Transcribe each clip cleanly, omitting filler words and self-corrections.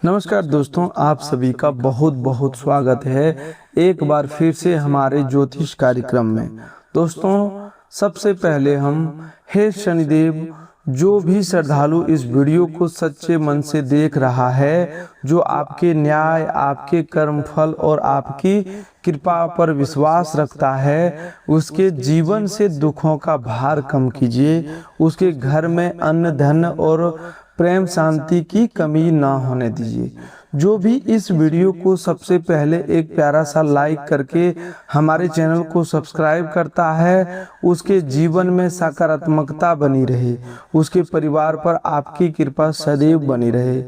नमस्कार दोस्तों, आप सभी का बहुत बहुत स्वागत है एक बार फिर से हमारे ज्योतिष कार्यक्रम में। दोस्तों, सबसे पहले हम हे शनिदेव, जो भी श्रद्धालु इस वीडियो को सच्चे मन से देख रहा है, जो आपके न्याय, आपके कर्मफल और आपकी कृपा पर विश्वास रखता है, उसके जीवन से दुखों का भार कम कीजिए। उसके घर में अन्न, धन और प्रेम शांति की कमी ना होने दीजिए। जो भी इस वीडियो को सबसे पहले एक प्यारा सा लाइक करके हमारे चैनल को सब्सक्राइब करता है, उसके जीवन में सकारात्मकता बनी रहे, उसके परिवार पर आपकी कृपा सदैव बनी रहे,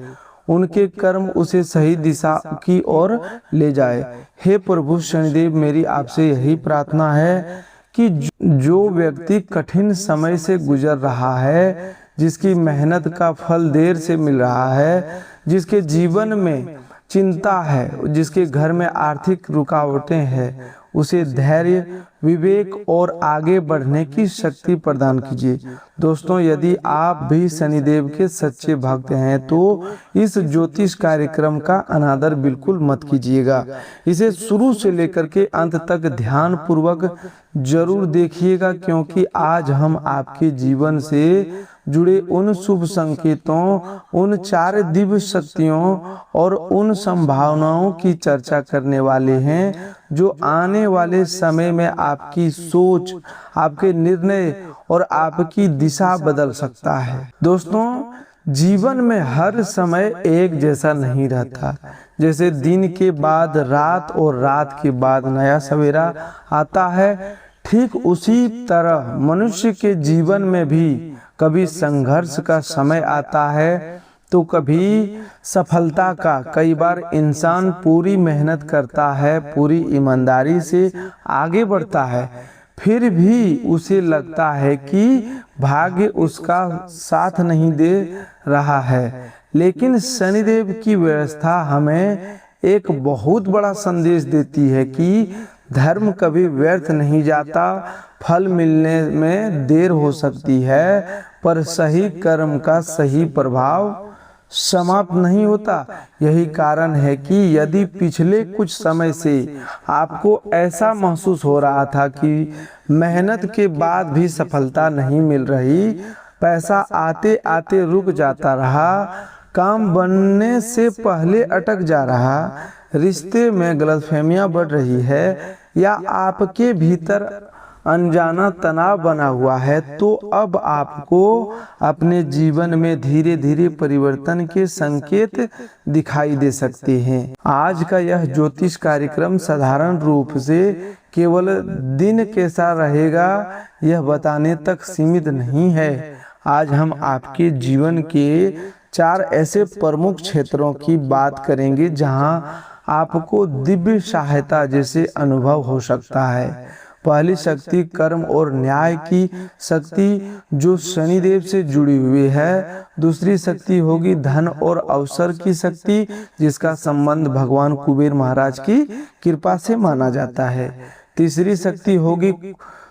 उनके कर्म उसे सही दिशा की ओर ले जाए। हे प्रभु शनिदेव, मेरी आपसे यही प्रार्थना है कि जो व्यक्ति कठिन समय से गुजर रहा है, जिसकी मेहनत का फल देर से मिल रहा है, जिसके जीवन में चिंता है, जिसके घर में आर्थिक रुकावटें हैं, उसे धैर्य, विवेक और आगे बढ़ने की शक्ति प्रदान कीजिए। दोस्तों, यदि आप भी शनिदेव के सच्चे भक्त हैं तो इस ज्योतिष कार्यक्रम का अनादर बिल्कुल मत कीजिएगा। इसे शुरू से लेकर के अंत तक ध्यान पूर्वक जरूर देखिएगा, क्योंकि आज हम आपके जीवन से जुड़े उन शुभ संकेतों, उन 4 दिव्य शक्तियों और उन संभावनाओं की चर्चा करने वाले हैं जो आने वाले समय में आपकी सोच, आपके निर्णय और आपकी दिशा बदल सकता है। दोस्तों, जीवन में हर समय एक जैसा नहीं रहता। जैसे दिन के बाद रात और रात के बाद नया सवेरा आता है, ठीक उसी तरह मनुष्य के जीवन में भी कभी संघर्ष का समय आता है तो कभी सफलता का। कई बार इंसान पूरी मेहनत करता है, पूरी ईमानदारी से आगे बढ़ता है, फिर भी उसे लगता है कि भाग्य उसका साथ नहीं दे रहा है। लेकिन शनिदेव की व्यवस्था हमें एक बहुत बड़ा संदेश देती है कि धर्म कभी व्यर्थ नहीं जाता। फल मिलने में देर हो सकती है, पर सही कर्म का सही प्रभाव समाप्त नहीं होता। यही कारण है कि यदि पिछले कुछ समय से आपको ऐसा महसूस हो रहा था कि मेहनत के बाद भी सफलता नहीं मिल रही, पैसा आते आते रुक जाता रहा, काम बनने से पहले अटक जा रहा, रिश्ते में गलतफहमियां बढ़ रही है, या आपके भीतर अनजाना तनाव बना हुआ है, तो अब आपको अपने जीवन में धीरे धीरे परिवर्तन के संकेत दिखाई दे सकते हैं। आज का यह ज्योतिष कार्यक्रम साधारण रूप से केवल दिन कैसा रहेगा यह बताने तक सीमित नहीं है। आज हम आपके जीवन के 4 ऐसे प्रमुख क्षेत्रों की बात करेंगे जहां आपको दिव्य सहायता जैसे अनुभव हो सकता है। पहली शक्ति कर्म और न्याय की शक्ति, जो शनिदेव से जुड़ी हुई है। दूसरी शक्ति होगी धन और अवसर की शक्ति, जिसका संबंध भगवान कुबेर महाराज की कृपा से माना जाता है। तीसरी शक्ति होगी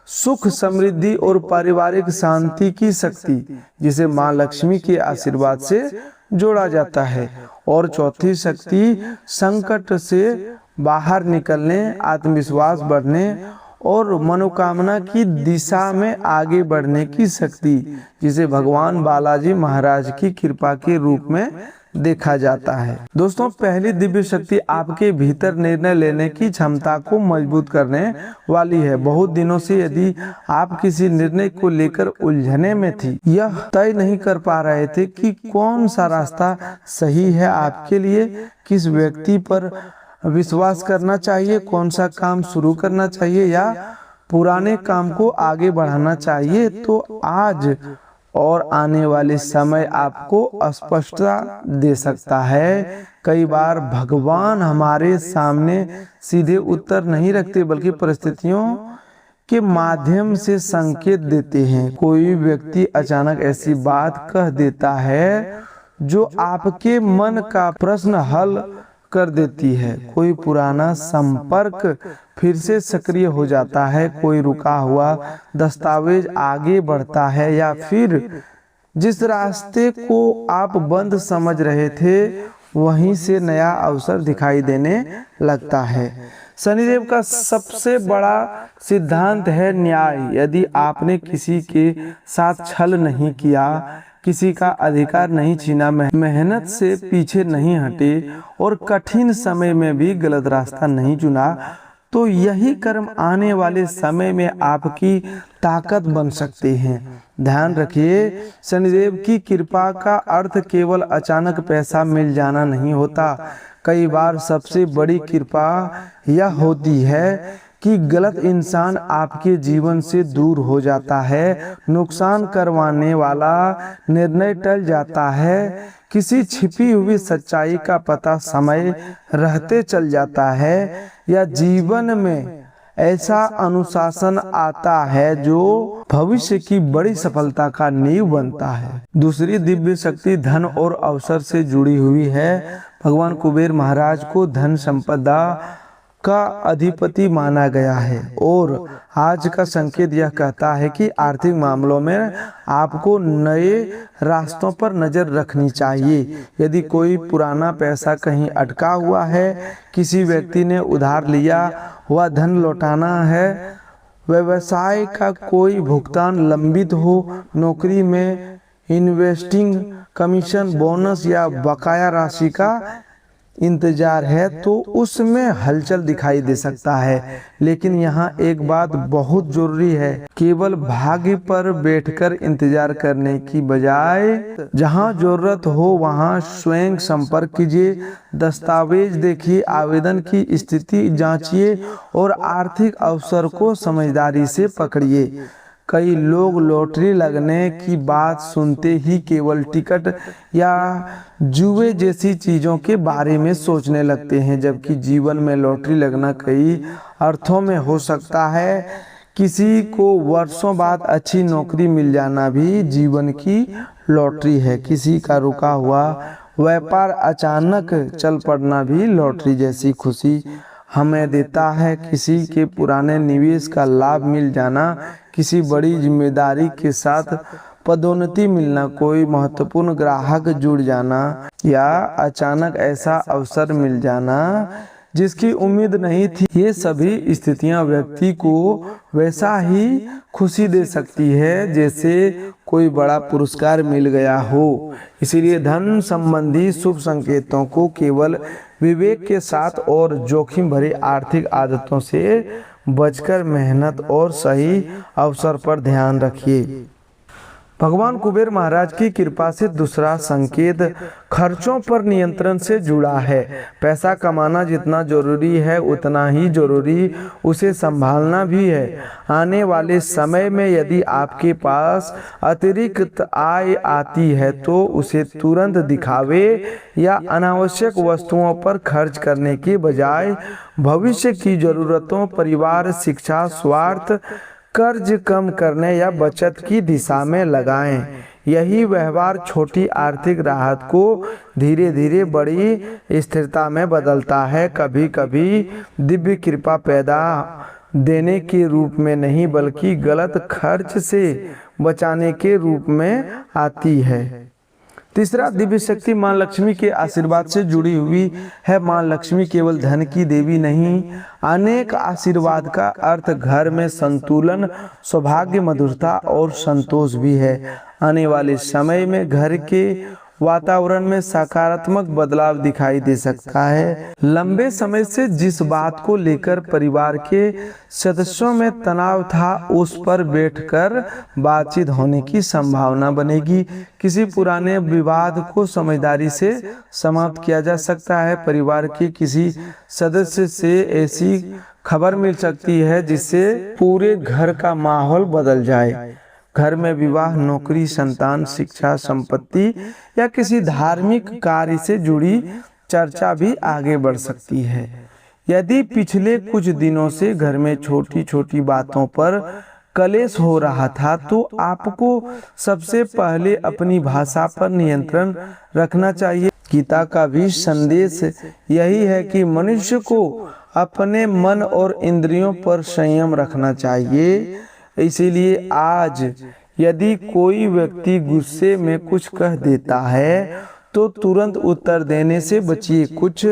सुख, समृद्धि और पारिवारिक शांति की शक्ति, जिसे माँ लक्ष्मी के आशीर्वाद से जोड़ा जाता है। और चौथी शक्ति संकट से बाहर निकलने, आत्मविश्वास बढ़ने और मनोकामना की दिशा में आगे बढ़ने की शक्ति, जिसे भगवान बालाजी महाराज की कृपा के रूप में देखा जाता है। दोस्तों, पहली दिव्य शक्ति आपके भीतर निर्णय लेने की क्षमता को मजबूत करने वाली है। बहुत दिनों से यदि आप किसी निर्णय को लेकर उलझने में थी, यह तय नहीं कर पा रहे थे कि कौन सा रास्ता सही है आपके लिए, किस व्यक्ति पर विश्वास करना चाहिए, कौन सा काम शुरू करना चाहिए या पुराने काम को आगे बढ़ाना चाहिए, तो आज और आने वाले समय आपको स्पष्टता दे सकता है। कई बार भगवान हमारे सामने सीधे उत्तर नहीं रखते, बल्कि परिस्थितियों के माध्यम से संकेत देते हैं। कोई व्यक्ति अचानक ऐसी बात कह देता है जो आपके मन का प्रश्न हल कर देती है। कोई पुराना संपर्क फिर से सक्रिय हो जाता है, कोई रुका हुआ दस्तावेज आगे बढ़ता है, या फिर जिस रास्ते को आप बंद समझ रहे थे वहीं से नया अवसर दिखाई देने लगता है। शनिदेव का सबसे बड़ा सिद्धांत है न्याय। यदि आपने किसी के साथ छल नहीं किया, किसी का अधिकार नहीं छीना, मेहनत से पीछे नहीं हटे और कठिन समय में भी गलत रास्ता नहीं चुना, तो यही कर्म आने वाले समय में आपकी ताकत बन सकते हैं। ध्यान रखिए, शनिदेव की कृपा का अर्थ केवल अचानक पैसा मिल जाना नहीं होता। कई बार सबसे बड़ी कृपा यह होती है कि गलत इंसान आपके जीवन से दूर हो जाता है, नुकसान करवाने वाला निर्णय टल जाता है, किसी छिपी हुई सच्चाई का पता समय रहते चल जाता है, या जीवन में ऐसा अनुशासन आता है जो भविष्य की बड़ी सफलता का नींव बनता है। दूसरी दिव्य शक्ति धन और अवसर से जुड़ी हुई है। भगवान कुबेर महाराज को धन संपदा का अधिपति माना गया है और आज का संकेत यह कहता है कि आर्थिक मामलों में आपको नए रास्तों पर नजर रखनी चाहिए। यदि कोई पुराना पैसा कहीं अटका हुआ है, किसी व्यक्ति ने उधार लिया हुआ धन लौटाना है, व्यवसाय का कोई भुगतान लंबित हो, नौकरी में इन्वेस्टिंग कमीशन, बोनस या बकाया राशि का इंतजार है, तो उसमें हलचल दिखाई दे सकता है। लेकिन यहाँ एक बात बहुत जरूरी है, केवल भाग्य पर बैठकर इंतजार करने की बजाय जहाँ जरूरत हो वहाँ स्वयं संपर्क कीजिए, दस्तावेज देखिए, आवेदन की स्थिति जांचिए और आर्थिक अवसर को समझदारी से पकड़िए। कई लोग लॉटरी लगने की बात सुनते ही केवल टिकट या जुए जैसी चीज़ों के बारे में सोचने लगते हैं, जबकि जीवन में लॉटरी लगना कई अर्थों में हो सकता है। किसी को वर्षों बाद अच्छी नौकरी मिल जाना भी जीवन की लॉटरी है। किसी का रुका हुआ व्यापार अचानक चल पड़ना भी लॉटरी जैसी खुशी हमें देता है। किसी के पुराने निवेश का लाभ मिल जाना, किसी बड़ी जिम्मेदारी के साथ पदोन्नति मिलना, कोई महत्वपूर्ण ग्राहक जुड़ जाना या अचानक ऐसा अवसर मिल जाना जिसकी उम्मीद नहीं थी, ये सभी स्थितियां व्यक्ति को वैसा ही खुशी दे सकती है जैसे कोई बड़ा पुरस्कार मिल गया हो। इसीलिए धन संबंधी शुभ संकेतों को केवल विवेक के साथ और जोखिम भरी आर्थिक आदतों से बचकर मेहनत और सही अवसर पर ध्यान रखिए। भगवान कुबेर महाराज की कृपा से दूसरा संकेत खर्चों पर नियंत्रण से जुड़ा है। पैसा कमाना जितना जरूरी है उतना ही जरूरी उसे संभालना भी है। आने वाले समय में यदि आपके पास अतिरिक्त आय आती है तो उसे तुरंत दिखावे या अनावश्यक वस्तुओं पर खर्च करने के बजाय भविष्य की जरूरतों, परिवार, शिक्षा, स्वास्थ्य, कर्ज कम करने या बचत की दिशा में लगाएं। यही व्यवहार छोटी आर्थिक राहत को धीरे धीरे बड़ी स्थिरता में बदलता है। कभी कभी दिव्य कृपा पैदा देने के रूप में नहीं बल्कि गलत खर्च से बचाने के रूप में आती है। तीसरा दिव्य शक्ति मां लक्ष्मी के आशीर्वाद से जुड़ी हुई है। मां लक्ष्मी केवल धन की देवी नहीं, अनेक आशीर्वाद का अर्थ घर में संतुलन, सौभाग्य, मधुरता और संतोष भी है। आने वाले समय में घर के वातावरण में सकारात्मक बदलाव दिखाई दे सकता है। लंबे समय से जिस बात को लेकर परिवार के सदस्यों में तनाव था, उस पर बैठकर बातचीत होने की संभावना बनेगी। किसी पुराने विवाद को समझदारी से समाप्त किया जा सकता है। परिवार के किसी सदस्य से ऐसी खबर मिल सकती है जिससे पूरे घर का माहौल बदल जाए। घर में विवाह, नौकरी, संतान, शिक्षा, संपत्ति या किसी धार्मिक कार्य से जुड़ी चर्चा भी आगे बढ़ सकती है। यदि पिछले कुछ दिनों से घर में छोटी छोटी बातों पर कलेश हो रहा था तो आपको सबसे पहले अपनी भाषा पर नियंत्रण रखना चाहिए। गीता का भी संदेश यही है कि मनुष्य को अपने मन और इंद्रियों पर संयम रखना चाहिए। इसीलिए आज यदि कोई व्यक्ति गुस्से में कुछ कह देता है तो तुरंत उत्तर देने से बचिए, कुछ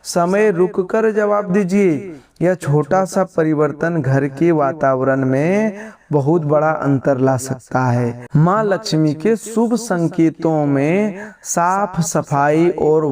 समय रुककर जवाब दीजिए। यह छोटा सा परिवर्तन घर के वातावरण में बहुत बड़ा अंतर ला सकता है। माँ लक्ष्मी के शुभ संकेतों में साफ सफाई और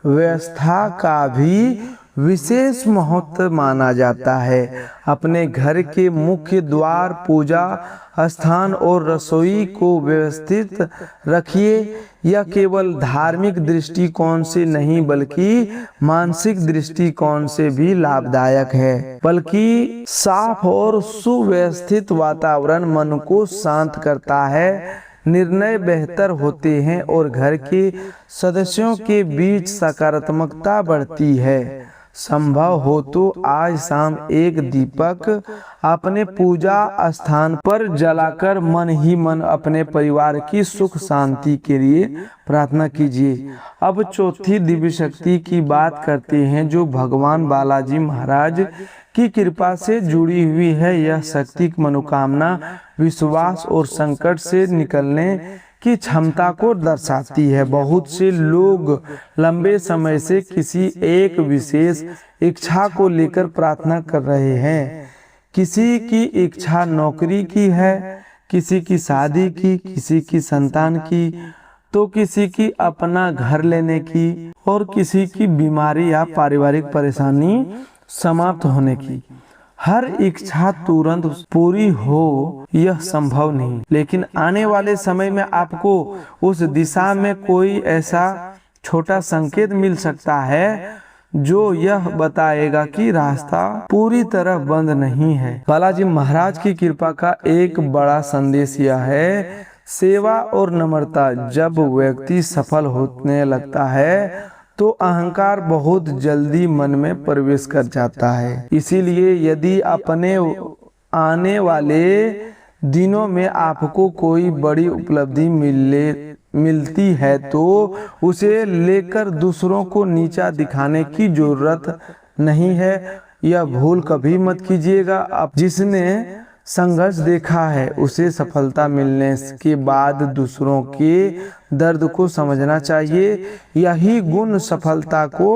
व्यवस्था का भी विशेष महत्व माना जाता है। अपने घर के मुख्य द्वार, पूजा स्थान और रसोई को व्यवस्थित रखिए। यह केवल धार्मिक दृष्टिकोण से नहीं बल्कि मानसिक दृष्टिकोण से भी लाभदायक है, बल्कि साफ और सुव्यवस्थित वातावरण मन को शांत करता है, निर्णय बेहतर होते हैं और घर के सदस्यों के बीच सकारात्मकता बढ़ती है। संभव हो तो आज शाम एक दीपक अपने पूजा स्थान पर जलाकर मन ही मन अपने परिवार की सुख शांति के लिए प्रार्थना कीजिए। अब चौथी दिव्य शक्ति की बात करते हैं जो भगवान बालाजी महाराज की कृपा से जुड़ी हुई है। यह शक्ति मनोकामना, विश्वास और संकट से निकलने की क्षमता को दर्शाती है। बहुत से लोग लंबे समय से किसी एक विशेष इच्छा को लेकर प्रार्थना कर रहे हैं। किसी की इच्छा नौकरी की है, किसी की शादी की, किसी की संतान की, तो किसी की अपना घर लेने की और किसी की बीमारी या पारिवारिक परेशानी समाप्त होने की। हर इच्छा तुरंत पूरी हो यह संभव नहीं, लेकिन आने वाले समय में आपको उस दिशा में कोई ऐसा छोटा संकेत मिल सकता है जो यह बताएगा कि रास्ता पूरी तरह बंद नहीं है। बालाजी महाराज की कृपा का एक बड़ा संदेश यह है, सेवा और नम्रता। जब व्यक्ति सफल होने लगता है तो अहंकार बहुत जल्दी मन में प्रवेश कर जाता है। इसीलिए यदि अपने आने वाले दिनों में आपको कोई बड़ी उपलब्धि मिलती है तो उसे लेकर दूसरों को नीचा दिखाने की जरूरत नहीं है। यह भूल कभी मत कीजिएगा। अब जिसने संघर्ष देखा है उसे सफलता मिलने के बाद दूसरों के दर्द को समझना चाहिए। यही गुण सफलता को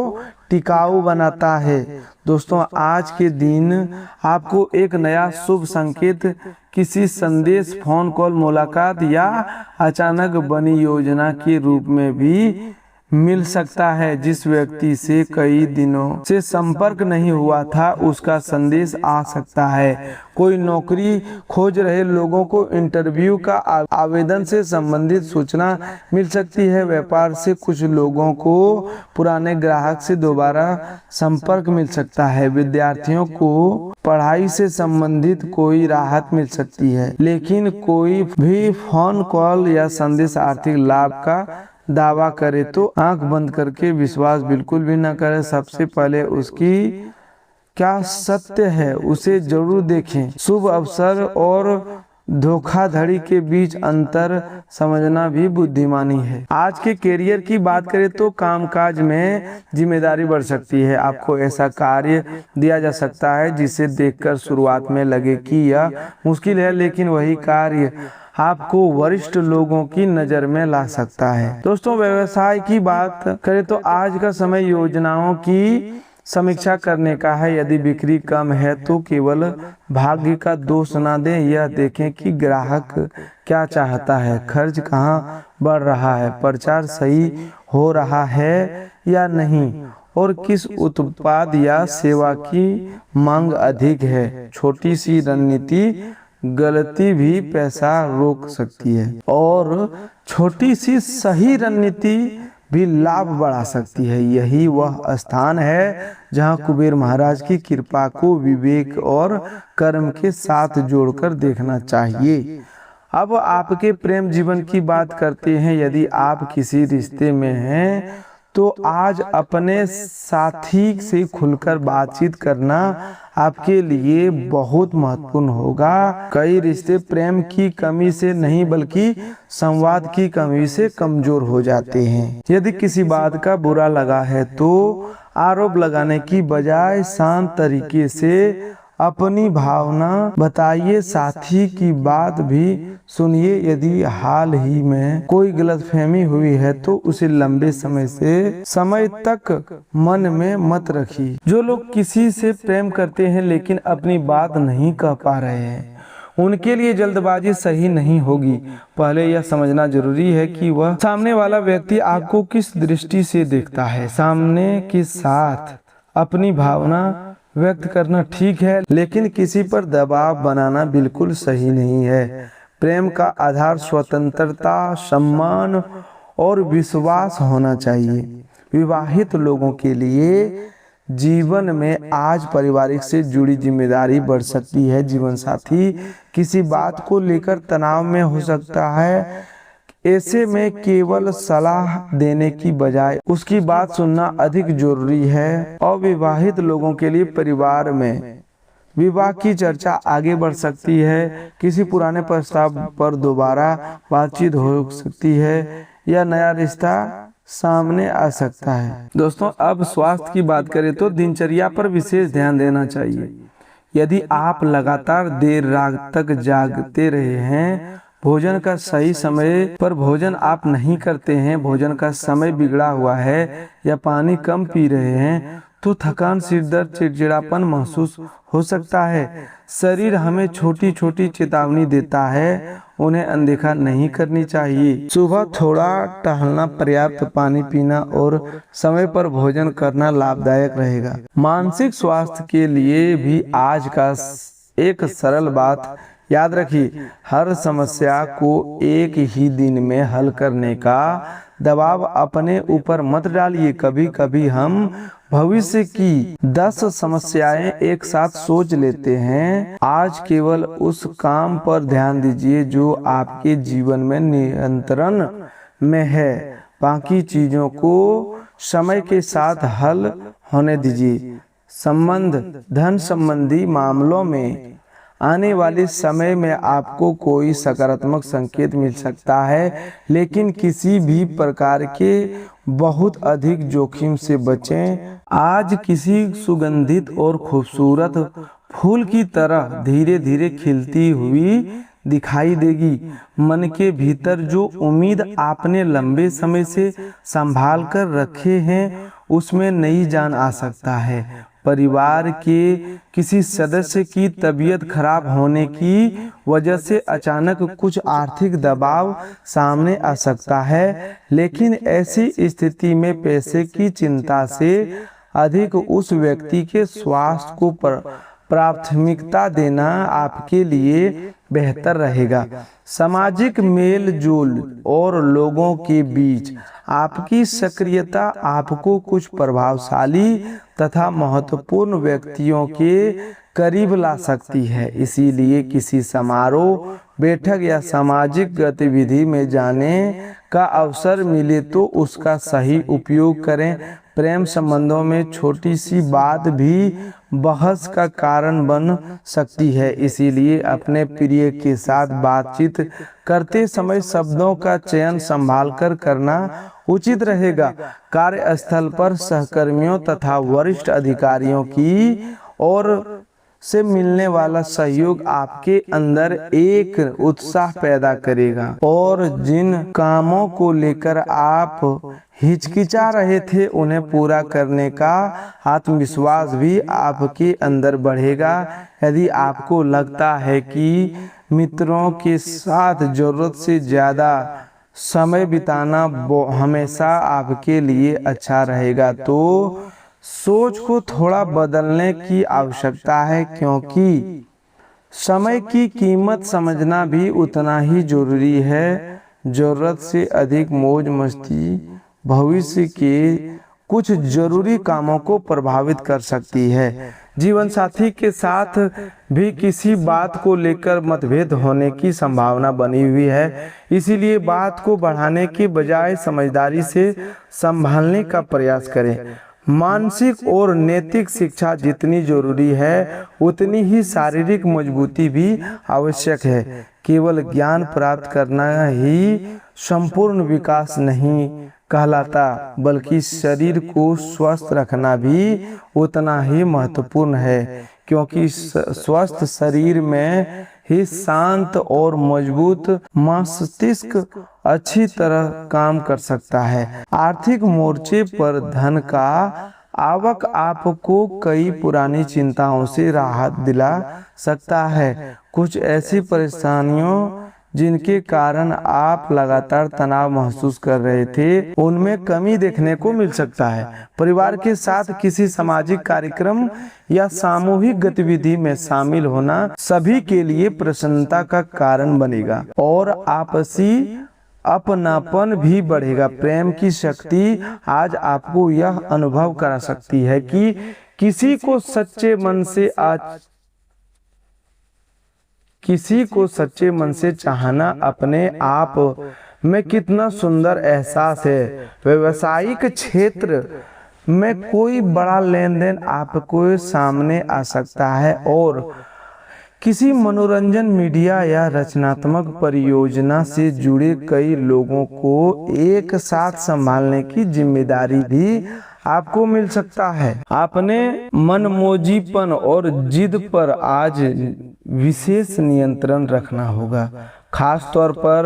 टिकाऊ बनाता है। दोस्तों, आज के दिन आपको एक नया शुभ संकेत किसी संदेश, फोन कॉल, मुलाकात या अचानक बनी योजना के रूप में भी मिल सकता है। जिस व्यक्ति से कई दिनों से संपर्क नहीं हुआ था उसका संदेश आ सकता है। कोई नौकरी खोज रहे लोगों को इंटरव्यू का आवेदन से संबंधित सूचना मिल सकती है। व्यापार से कुछ लोगों को पुराने ग्राहक से दोबारा संपर्क मिल सकता है। विद्यार्थियों को पढ़ाई से संबंधित कोई राहत मिल सकती है। लेकिन कोई भी फोन कॉल या संदेश आर्थिक लाभ का दावा करे तो आंख बंद करके विश्वास बिल्कुल भी न करें। सबसे पहले उसकी क्या सत्य है उसे जरूर देखें। शुभ अवसर और धोखाधड़ी के बीच अंतर समझना भी बुद्धिमानी है। आज के करियर की बात करें तो कामकाज में जिम्मेदारी बढ़ सकती है। आपको ऐसा कार्य दिया जा सकता है जिसे देखकर शुरुआत में लगे कि यह मुश्किल है, लेकिन वही कार्य आपको वरिष्ठ लोगों की नजर में ला सकता है। दोस्तों, व्यवसाय की बात करें तो आज का समय योजनाओं की समीक्षा करने का है। यदि बिक्री कम है तो केवल भाग्य का दोष ना दें, यह देखें कि ग्राहक क्या चाहता है, खर्च कहाँ बढ़ रहा है, प्रचार सही हो रहा है या नहीं, और किस उत्पाद या सेवा की मांग अधिक है। छोटी सी रणनीति गलती भी पैसा रोक सकती है और छोटी सी सही रणनीति भी लाभ बढ़ा सकती है। यही वह स्थान है जहां कुबेर महाराज की कृपा को विवेक और कर्म के साथ जोड़कर देखना चाहिए। अब आपके प्रेम जीवन की बात करते हैं। यदि आप किसी रिश्ते में हैं तो आज अपने साथी से खुलकर बातचीत करना आपके लिए बहुत महत्वपूर्ण होगा। कई रिश्ते प्रेम की कमी से नहीं बल्कि संवाद की कमी से कमजोर हो जाते हैं। यदि किसी बात का बुरा लगा है तो आरोप लगाने की बजाय शांत तरीके से अपनी भावना बताइए, साथी की बात भी सुनिए। यदि हाल ही में कोई गलतफहमी हुई है तो उसे लंबे समय तक मन में मत रखिए। जो लोग किसी से प्रेम करते हैं लेकिन अपनी बात नहीं कह पा रहे हैं, उनके लिए जल्दबाजी सही नहीं होगी। पहले यह समझना जरूरी है कि वह सामने वाला व्यक्ति आपको किस दृष्टि से देखता है। सामने के साथ अपनी भावना व्यक्त करना ठीक है, लेकिन किसी पर दबाव बनाना बिल्कुल सही नहीं है। प्रेम का आधार स्वतंत्रता, सम्मान और विश्वास होना चाहिए। विवाहित लोगों के लिए जीवन में आज पारिवारिक से जुड़ी जिम्मेदारी बढ़ सकती है। जीवन साथी किसी बात को लेकर तनाव में हो सकता है। ऐसे में केवल सलाह देने की बजाय उसकी बात सुनना अधिक जरूरी है। अविवाहित लोगों के लिए परिवार में विवाह की चर्चा आगे बढ़ सकती है। किसी पुराने प्रस्ताव पर दोबारा बातचीत हो सकती है या नया रिश्ता सामने आ सकता है। दोस्तों, अब स्वास्थ्य की बात करें तो दिनचर्या पर विशेष ध्यान देना चाहिए। यदि आप लगातार देर रात तक जागते रहे हैं, भोजन का सही समय पर भोजन आप नहीं करते हैं, भोजन का समय बिगड़ा हुआ है या पानी कम पी रहे हैं, तो थकान, सिर दर्द, चिड़चिड़ापन महसूस हो सकता है। शरीर हमें छोटी छोटी चेतावनी देता है, उन्हें अनदेखा नहीं करनी चाहिए। सुबह थोड़ा टहलना, पर्याप्त पानी पीना और समय पर भोजन करना लाभदायक रहेगा। मानसिक स्वास्थ्य के लिए भी आज का एक सरल बात याद रखिए, हर समस्या को एक ही दिन में हल करने का दबाव अपने ऊपर मत डालिए। कभी कभी हम भविष्य की 10 समस्याएं एक साथ सोच लेते हैं। आज केवल उस काम पर ध्यान दीजिए जो आपके जीवन में नियंत्रण में है। बाकी चीजों को समय के साथ हल होने दीजिए। धन संबंधी मामलों में आने वाले समय में आपको कोई सकारात्मक संकेत मिल सकता है, लेकिन किसी भी प्रकार के बहुत अधिक जोखिम से बचें। आज किसी सुगंधित और खूबसूरत फूल की तरह धीरे धीरे खिलती हुई दिखाई देगी। मन के भीतर जो उम्मीद आपने लंबे समय से संभाल कर रखे हैं, उसमें नई जान आ सकता है। परिवार के किसी सदस्य की तबीयत खराब होने की वजह से अचानक कुछ आर्थिक दबाव सामने आ सकता है, लेकिन ऐसी स्थिति में पैसे की चिंता से अधिक उस व्यक्ति के स्वास्थ्य को प्राथमिकता देना आपके लिए बेहतर रहेगा। सामाजिक मेल जोल और लोगों के बीच आपकी सक्रियता आपको कुछ प्रभावशाली तथा महत्वपूर्ण व्यक्तियों के करीब ला सकती है। इसीलिए किसी समारोह, बैठक या सामाजिक गतिविधि में जाने का अवसर मिले तो उसका सही उपयोग करें। प्रेम संबंधों में छोटी सी बात भी बहस का कारण बन सकती है, इसीलिए अपने प्रिय के साथ बातचीत करते समय शब्दों का चयन संभाल कर करना उचित रहेगा। कार्यस्थल पर सहकर्मियों तथा वरिष्ठ अधिकारियों की ओर से मिलने वाला सहयोग आपके अंदर एक उत्साह पैदा करेगा और जिन कामों को लेकर आप हिचकिचा रहे थे उन्हें पूरा करने का आत्मविश्वास भी आपके अंदर बढ़ेगा। यदि आपको लगता है कि मित्रों के साथ जरूरत से ज्यादा समय बिताना हमेशा आपके लिए अच्छा रहेगा, तो सोच को थोड़ा बदलने की आवश्यकता है, क्योंकि समय की कीमत समझना भी उतना ही जरूरी है। जरूरत से अधिक मौज मस्ती भविष्य के कुछ जरूरी कामों को प्रभावित कर सकती है। जीवन साथी के साथ भी किसी बात को लेकर मतभेद होने की संभावना बनी हुई है, इसीलिए बात को बढ़ाने के बजाय समझदारी से संभालने का प्रयास करें। मानसिक और नैतिक शिक्षा जितनी जरूरी है, उतनी ही शारीरिक मजबूती भी आवश्यक है। केवल ज्ञान प्राप्त करना ही संपूर्ण विकास नहीं कहलाता, बल्कि शरीर को स्वस्थ रखना भी उतना ही महत्वपूर्ण है, क्योंकि स्वस्थ शरीर में ही शांत और मजबूत मस्तिष्क अच्छी तरह काम कर सकता है। आर्थिक मोर्चे पर धन का आवक आपको कई पुरानी चिंताओं से राहत दिला सकता है। कुछ ऐसी परेशानियों जिनके कारण आप लगातार तनाव महसूस कर रहे थे, उनमें कमी देखने को मिल सकता है। परिवार के साथ किसी सामाजिक कार्यक्रम या सामूहिक गतिविधि में शामिल होना सभी के लिए प्रसन्नता का कारण बनेगा और आपसी अपनापन भी बढ़ेगा। प्रेम की शक्ति आज आपको यह अनुभव करा सकती है कि किसी को सच्चे मन से चाहना अपने आप में कितना सुंदर एहसास है। व्यावसायिक क्षेत्र में कोई बड़ा लेन देन आपको सामने आ सकता है और किसी मनोरंजन, मीडिया या रचनात्मक परियोजना से जुड़े कई लोगों को एक साथ संभालने की जिम्मेदारी भी आपको मिल सकता है। अपने मनमोजीपन और जिद पर आज विशेष नियंत्रण रखना होगा, खास तौर पर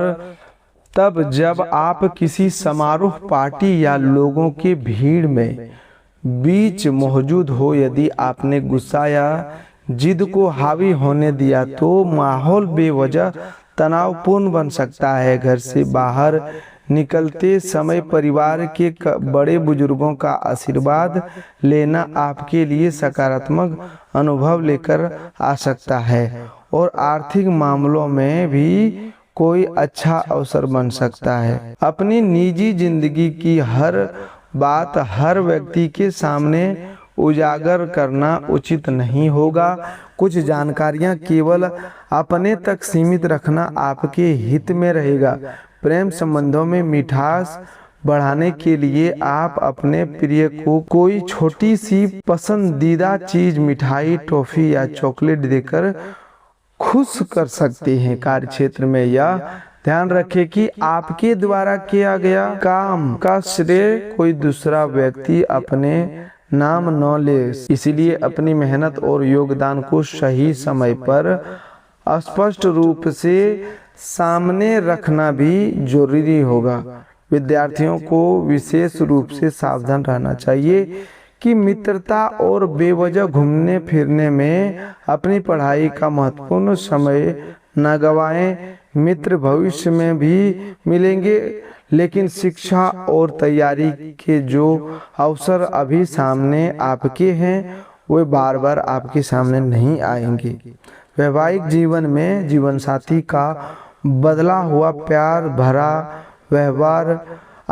तब जब आप किसी समारोह, पार्टी या लोगों के भीड़ में बीच मौजूद हो। यदि आपने गुस्सा या जिद को हावी होने दिया तो माहौल बेवजह तनावपूर्ण बन सकता है। घर से बाहर निकलते समय परिवार के बड़े बुजुर्गों का आशीर्वाद लेना आपके लिए सकारात्मक अनुभव लेकर आ सकता है और आर्थिक मामलों में भी कोई अच्छा अवसर बन सकता है। अपनी निजी जिंदगी की हर बात हर व्यक्ति के सामने उजागर करना उचित नहीं होगा। कुछ जानकारियां केवल अपने तक सीमित रखना आपके हित में रहेगा। प्रेम संबंधों में मिठास बढ़ाने के लिए आप अपने प्रिय को कोई छोटी सी पसंदीदा चीज, मिठाई, टॉफी या चॉकलेट देकर खुश कर सकते हैं। कार्य क्षेत्र में यह ध्यान रखें कि आपके द्वारा किया गया काम का श्रेय कोई दूसरा व्यक्ति अपने नाम न ले, इसलिए अपनी मेहनत और योगदान को सही समय पर स्पष्ट रूप से सामने रखना भी जरूरी होगा। विद्यार्थियों को विशेष रूप से सावधान रहना चाहिए कि मित्रता और बेवजह घूमने फिरने में अपनी पढ़ाई का महत्वपूर्ण समय न गवाएं। मित्र भविष्य में भी मिलेंगे, लेकिन शिक्षा और तैयारी के जो अवसर अभी सामने आपके हैं वे बार बार आपके सामने नहीं आएंगे। वैवाहिक जीवन में जीवन साथी का बदला हुआ प्यार भरा व्यवहार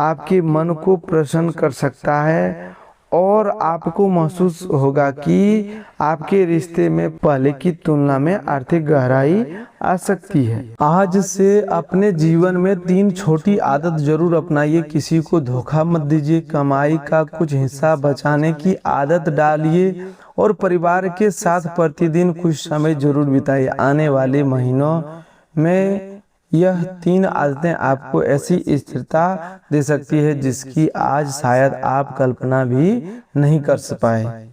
आपके मन को प्रसन्न कर सकता है और आपको महसूस होगा कि आपके रिश्ते में पहले की तुलना में आर्थिक गहराई आ सकती है। आज से अपने जीवन में 3 छोटी आदत जरूर अपनाइए। किसी को धोखा मत दीजिए, कमाई का कुछ हिस्सा बचाने की आदत डालिए और परिवार के साथ प्रतिदिन कुछ समय जरूर बिताइए। आने वाले महीनों में यह 3 आदतें आपको ऐसी स्थिरता दे सकती है जिसकी आज शायद आप कल्पना भी नहीं कर पाए।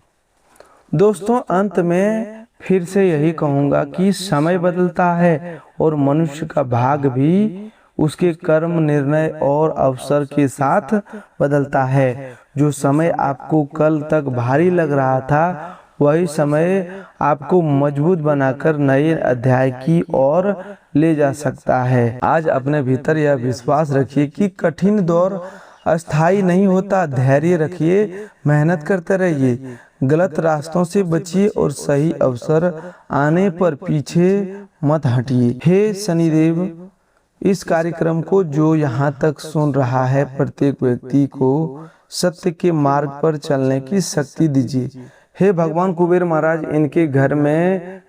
दोस्तों, अंत में फिर से यही कहूँगा कि समय बदलता है और मनुष्य का भाग्य भी उसके कर्म, निर्णय और अवसर के साथ बदलता है। जो समय आपको कल तक भारी लग रहा था, वही समय आपको मजबूत बनाकर नए अध्याय की ओर ले जा सकता है। आज अपने भीतर यह विश्वास रखिए कि कठिन दौर अस्थायी नहीं होता। धैर्य रखिए, मेहनत करते रहिए, गलत रास्तों से बचिए और सही अवसर आने पर पीछे मत हटिए। हे शनिदेव, इस कार्यक्रम को जो यहाँ तक सुन रहा है, प्रत्येक व्यक्ति को सत्य के मार्ग पर चलने की शक्ति दीजिए। हे भगवान कुबेर महाराज, इनके घर में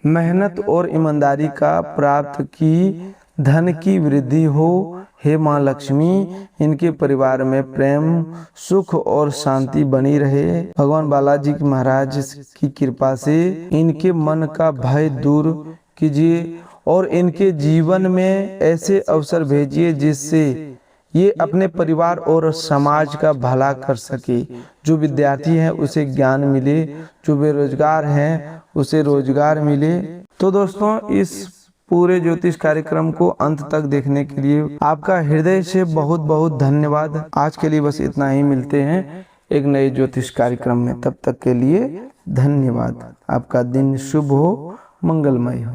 मेहनत और ईमानदारी का प्राप्त की धन की वृद्धि हो। हे माँ लक्ष्मी, इनके परिवार में प्रेम, सुख और शांति बनी रहे। भगवान बालाजी महाराज की कृपा से इनके मन का भय दूर कीजिए और इनके जीवन में ऐसे अवसर भेजिए जिससे ये अपने परिवार और समाज का भला कर सके। जो विद्यार्थी हैं उसे ज्ञान मिले, जो बेरोजगार हैं उसे रोजगार मिले। तो दोस्तों, इस पूरे ज्योतिष कार्यक्रम को अंत तक देखने के लिए आपका हृदय से बहुत बहुत धन्यवाद। आज के लिए बस इतना ही, मिलते हैं एक नए ज्योतिष कार्यक्रम में। तब तक के लिए धन्यवाद। आपका दिन शुभ हो, मंगलमय हो।